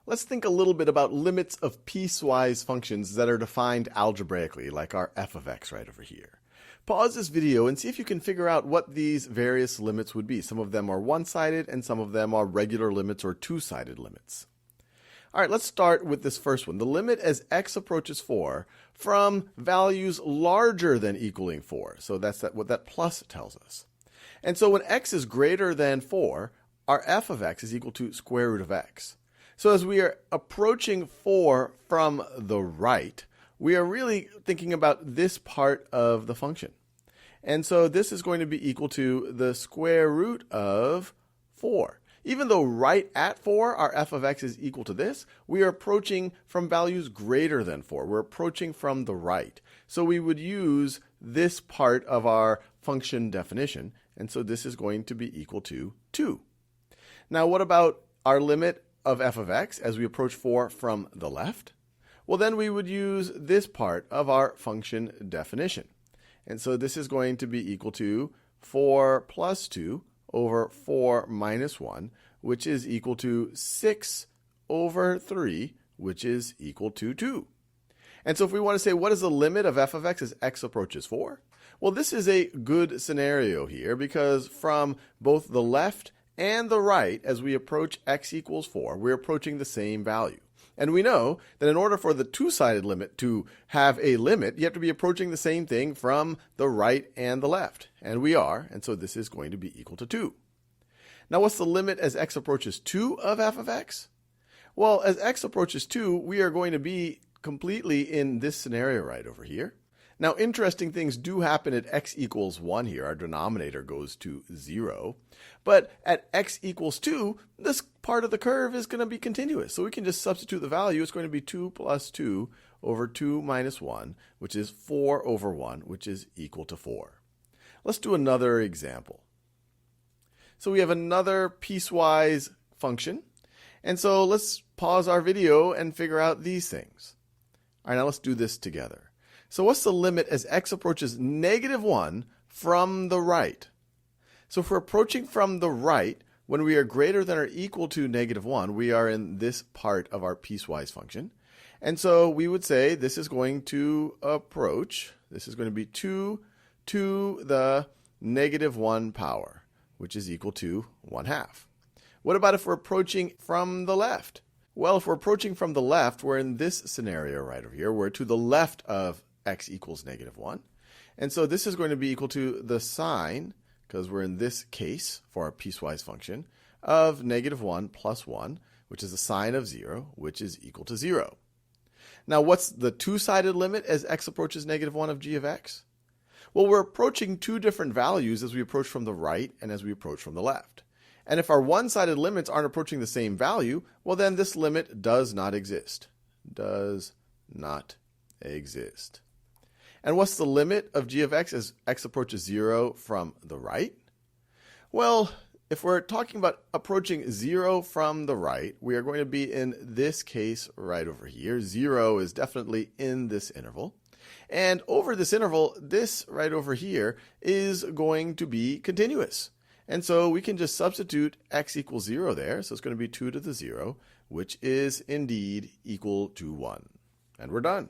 Let's think a little bit about limits of piecewise functions that are defined algebraically, like our f of x right over here. Pause this video and see if you can figure out what these various limits would be. Some of them are one-sided and some of them are regular limits or two-sided limits. All right, let's start with this first one. The limit as x approaches 4 from values larger than equaling 4. So that's what that plus tells us. And so when x is greater than 4, our f of x is equal to square root of x. So as we are approaching 4 from the right, we are really thinking about this part of the function. And so this is going to be equal to the square root of 4. Even though right at 4, our f of x is equal to this, we are approaching from values greater than 4. We're approaching from the right. So we would use this part of our function definition. And so this is going to be equal to 2. Now what about our limit of f of x as we approach 4 from the left? Well, then we would use this part of our function definition. And so this is going to be equal to 4 plus 2 over 4 minus 1, which is equal to 6 over 3, which is equal to 2. And so if we want to say what is the limit of f of x as x approaches 4? Well, this is a good scenario here because from both the left and the right, as we approach x equals 4, we're approaching the same value. And we know that in order for the two-sided limit to have a limit, you have to be approaching the same thing from the right and the left. And we are, and so this is going to be equal to 2. Now what's the limit as x approaches 2 of f of x? Well, as x approaches 2, we are going to be completely in this scenario right over here. Now, interesting things do happen at x equals 1 here. Our denominator goes to 0. But at x equals 2, this part of the curve is going to be continuous. So we can just substitute the value. It's going to be 2 plus 2 over 2 minus 1, which is 4 over 1, which is equal to 4. Let's do another example. So we have another piecewise function. And so let's pause our video and figure out these things. All right, now let's do this together. So what's the limit as x approaches -1 from the right? So if we're approaching from the right, when we are greater than or equal to -1, we are in this part of our piecewise function. And so we would say this is going to approach, this is going to be 2 to the -1 power, which is equal to 1/2. What about if we're approaching from the left? Well, if we're approaching from the left, we're in this scenario right over here. We're to the left of x equals -1. And so this is going to be equal to the sine, because we're in this case for our piecewise function, of -1 plus 1, which is the sine of 0, which is equal to 0. Now, what's the two-sided limit as x approaches -1 of g of x? Well, we're approaching two different values as we approach from the right and as we approach from the left. And if our one-sided limits aren't approaching the same value, well, then this limit does not exist. Does not exist. And what's the limit of g of x as x approaches 0 from the right? Well, if we're talking about approaching 0 from the right, we are going to be in this case right over here. 0 is definitely in this interval. And over this interval, this right over here is going to be continuous. And so we can just substitute x equals 0 there. So it's going to be 2 to the 0, which is indeed equal to 1. And we're done.